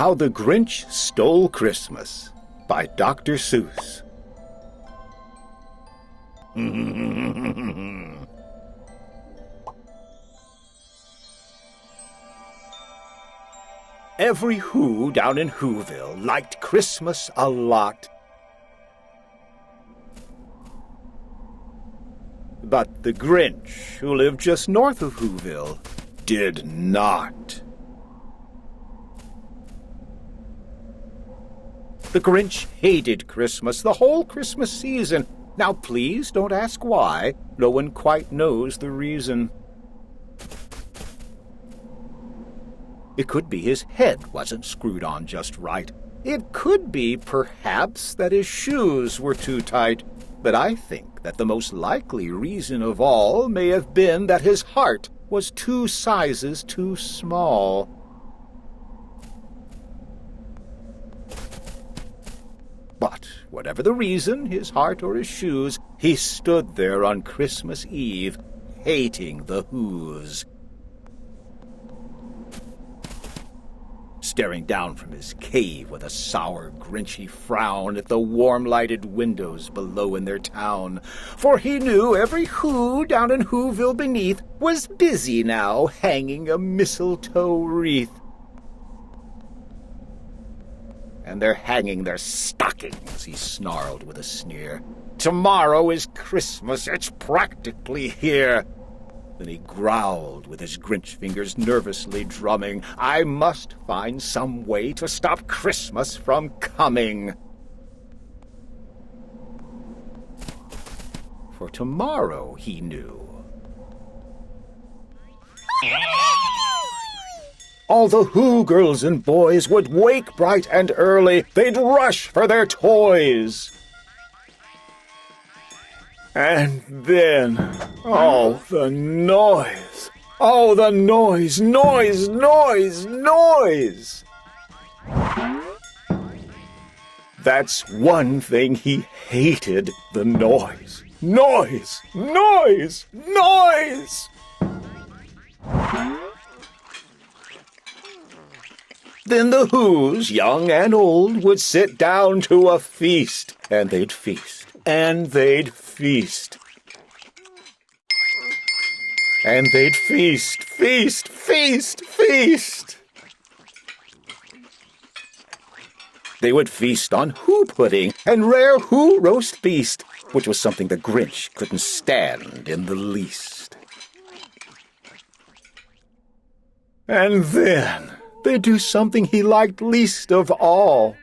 How the Grinch Stole Christmas by Dr. Seuss. Every Who down in Whoville liked Christmas a lot. But the Grinch, who lived just north of Whoville, did not. The Grinch hated Christmas the whole Christmas season. Now please don't ask why. No one quite knows the reason. It could be his head wasn't screwed on just right. It could be, perhaps, that his shoes were too tight. But I think that the most likely reason of all may have been that his heart was 2 sizes too small. But whatever the reason, his heart or his shoes, he stood there on Christmas Eve, hating the Whos. Staring down from his cave with a sour, Grinchy frown at the warm-lighted windows below in their town. For he knew every Who down in Whoville beneath was busy now hanging a mistletoe wreath. And they're hanging their stockings, he snarled with a sneer. Tomorrow is Christmas, it's practically here. Then he growled with his Grinch fingers nervously drumming, I must find some way to stop Christmas from coming. For tomorrow, he knew, all the Who girls and boys would wake bright and early. They'd rush for their toys. And then, oh, the noise. Oh, the noise, noise, noise, noise. That's one thing he hated, the noise. Noise, noise, noise. Then the Whos, young and old, would sit down to a feast, and they'd feast, and they'd feast. And they'd feast, feast, feast, feast. They would feast on Who pudding and rare Who roast beast, which was something the Grinch couldn't stand in the least. And then they'd do something he liked least of all.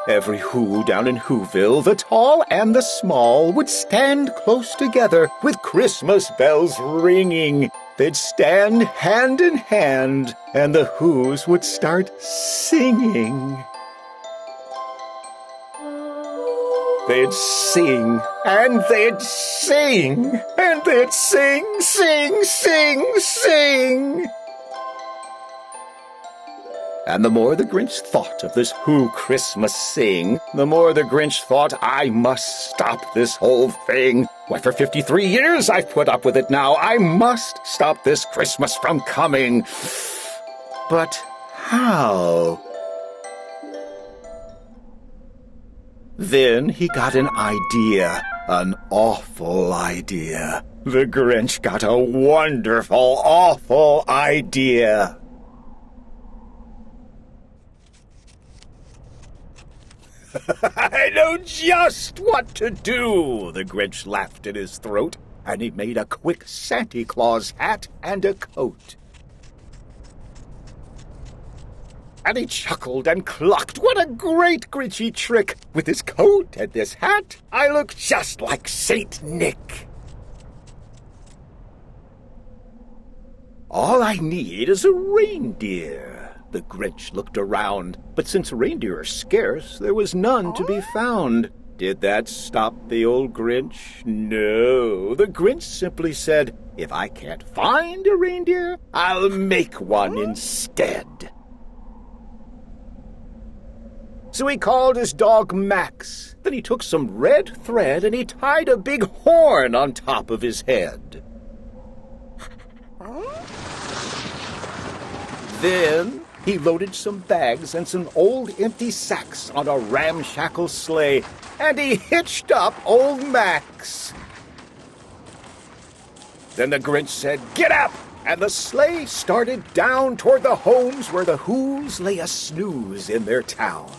Every Who down in Whoville, the tall and the small, would stand close together with Christmas bells ringing. They'd stand hand in hand, and the Whos would start singing. They'd sing, and they'd sing, and they'd sing, sing, sing, sing. And the more the Grinch thought of this Who Christmas sing, the more the Grinch thought, I must stop this whole thing. Why, for 53 years I've put up with it now. I must stop this Christmas from coming. But how? Then he got an idea, an awful idea. The Grinch got a wonderful, awful idea. I know just what to do, the Grinch laughed in his throat, and he made a quick Santa Claus hat and a coat. And he chuckled and clucked, what a great Grinchy trick! With this coat and this hat, I look just like Saint Nick. All I need is a reindeer. The Grinch looked around, but since reindeer are scarce, there was none to be found. Did that stop the old Grinch? No, the Grinch simply said, if I can't find a reindeer, I'll make one instead. So he called his dog Max. Then he took some red thread and he tied a big horn on top of his head. Then he loaded some bags and some old empty sacks on a ramshackle sleigh, and he hitched up old Max. Then the Grinch said, "Get up!" and the sleigh started down toward the homes where the Whos lay a snooze in their town.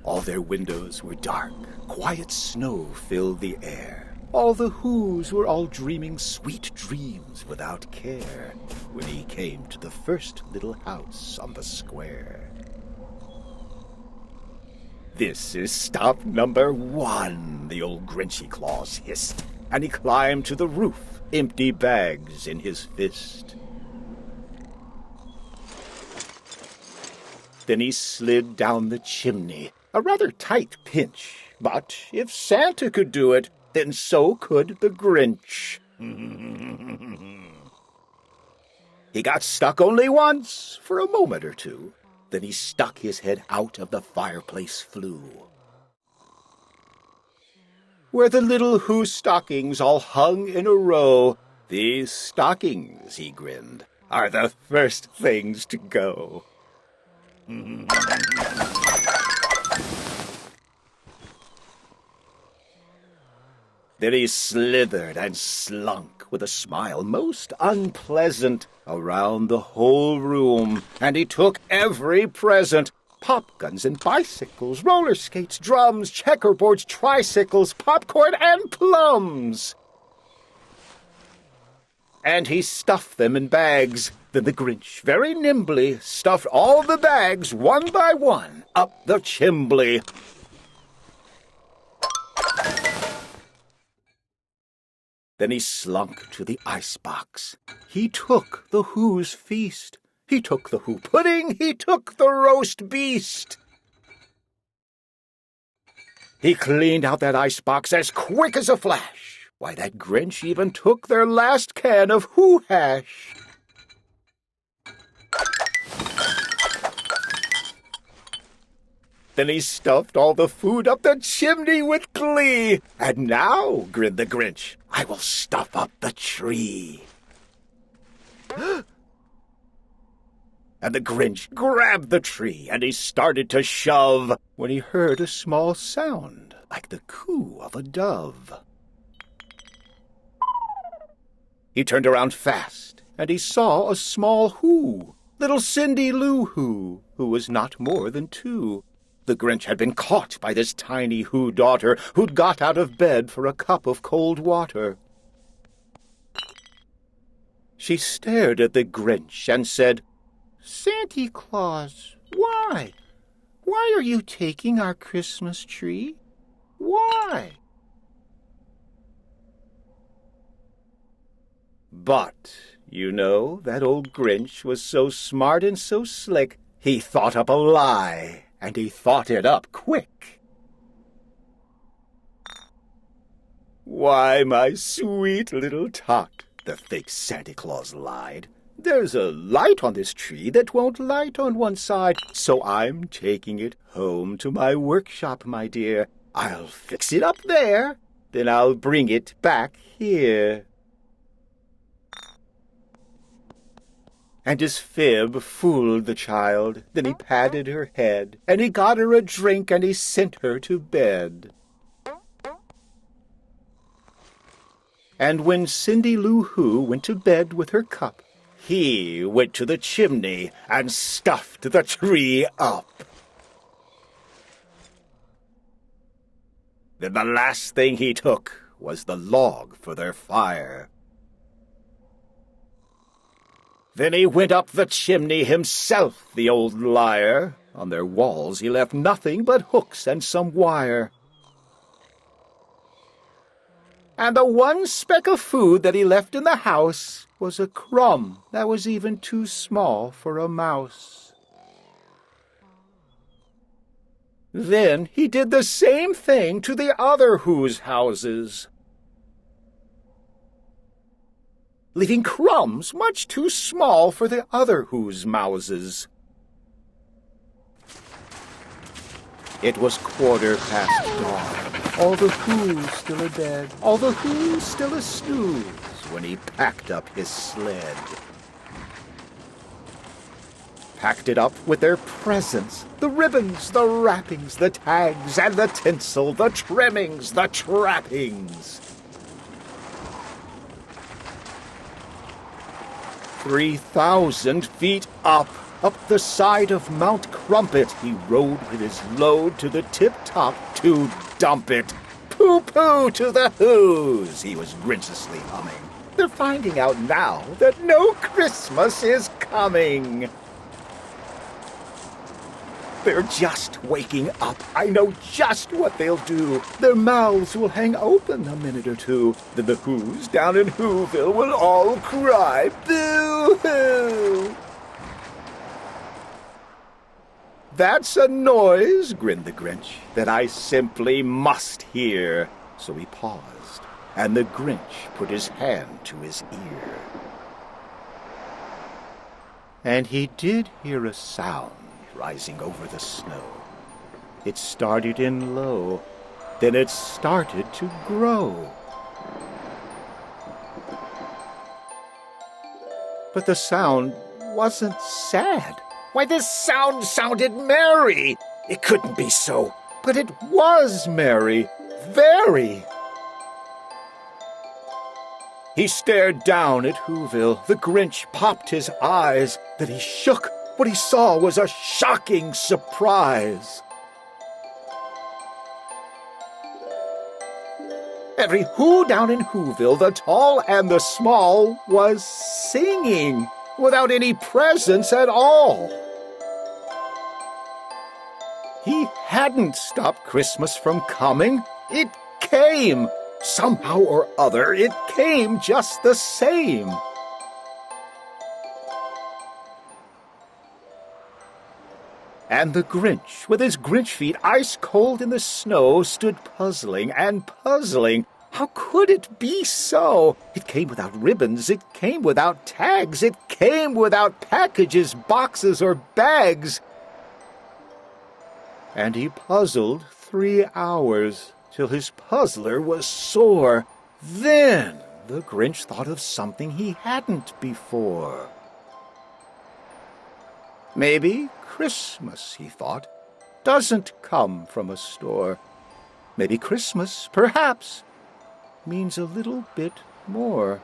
All their windows were dark. Quiet snow filled the air. All the Whos were all dreaming sweet dreams without care when he came to the first little house on the square. "This is stop number 1, the old Grinchy Claus hissed, and he climbed to the roof, empty bags in his fist. Then he slid down the chimney, a rather tight pinch, but if Santa could do it, then so could the Grinch. He got stuck only once, for a moment or two. Then he stuck his head out of the fireplace flue, where the little Who stockings all hung in a row. "These stockings," he grinned, "are the first things to go." Then he slithered and slunk with a smile most unpleasant around the whole room, and he took every present: pop guns and bicycles, roller skates, drums, checkerboards, tricycles, popcorn, and plums. And he stuffed them in bags. Then the Grinch very nimbly stuffed all the bags, one by one, up the chimbley. Then he slunk to the icebox. He took the Who's feast. He took the Who pudding. He took the roast beast. He cleaned out that icebox as quick as a flash. Why, that Grinch even took their last can of Who hash. Then he stuffed all the food up the chimney with glee. "And now," grinned the Grinch, "I will stuff up the tree." And the Grinch grabbed the tree, and he started to shove, when he heard a small sound like the coo of a dove. He turned around fast, and he saw a small Who, little Cindy Lou Who was not more than 2. The Grinch had been caught by this tiny Who daughter, who'd got out of bed for a cup of cold water. She stared at the Grinch and said, "Santa Claus, why? Why are you taking our Christmas tree? Why?" But, you know, that old Grinch was so smart and so slick, he thought up a lie, and he thought it up quick. "Why, my sweet little tot," the fake Santa Claus lied, "there's a light on this tree that won't light on one side, so I'm taking it home to my workshop, my dear. I'll fix it up there, then I'll bring it back here." And his fib fooled the child. Then he patted her head, and he got her a drink, and he sent her to bed. And when Cindy Lou Who went to bed with her cup, he went to the chimney and stuffed the tree up. Then the last thing he took was the log for their fire. Then he went up the chimney himself, the old liar. On their walls he left nothing but hooks and some wire. And the one speck of food that he left in the house was a crumb that was even too small for a mouse. Then he did the same thing to the other Who's houses, leaving crumbs much too small for the other Who's mouses. It was 1/4 past dawn. All the Who's still abed, all the Who's still a snooze, when he packed up his sled. Packed it up with their presents, the ribbons, the wrappings, the tags, and the tinsel, the trimmings, the trappings. 3,000 feet up the side of Mount Crumpet, he rode with his load to the tip-top to dump it. Pooh-pooh to the Who's, he was Grinchiously humming. They're finding out now that no Christmas is coming. They're just waking up. I know just what they'll do. Their mouths will hang open a minute or two. Then the Who's down in Whoville will all cry, boo-hoo! That's a noise, grinned the Grinch, that I simply must hear. So he paused, and the Grinch put his hand to his ear. And he did hear a sound rising over the snow. It started in low, then it started to grow. But the sound wasn't sad. Why, this sound sounded merry. It couldn't be so, but it was merry, very. He stared down at Whoville. The Grinch popped his eyes. Then he shook. What he saw was a shocking surprise. Every Who down in Whoville, the tall and the small, was singing without any presents at all. He hadn't stopped Christmas from coming. It came. Somehow or other, it came just the same. And the Grinch, with his Grinch feet ice cold in the snow, stood puzzling and puzzling. How could it be so? It came without ribbons, it came without tags, it came without packages, boxes, or bags. And he puzzled 3 hours, till his puzzler was sore. Then the Grinch thought of something he hadn't before. Maybe Christmas, he thought, doesn't come from a store. Maybe Christmas, perhaps, means a little bit more.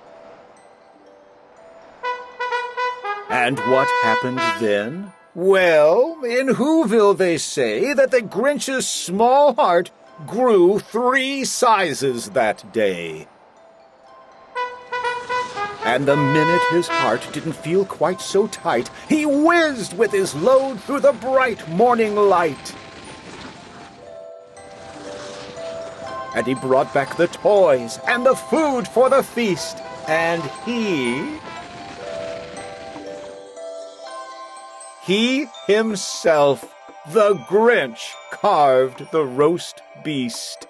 And what happened then? Well, in Whoville they say that the Grinch's small heart grew 3 sizes that day. And the minute his heart didn't feel quite so tight, he whizzed with his load through the bright morning light. And he brought back the toys and the food for the feast, and he himself, the Grinch, carved the roast beast.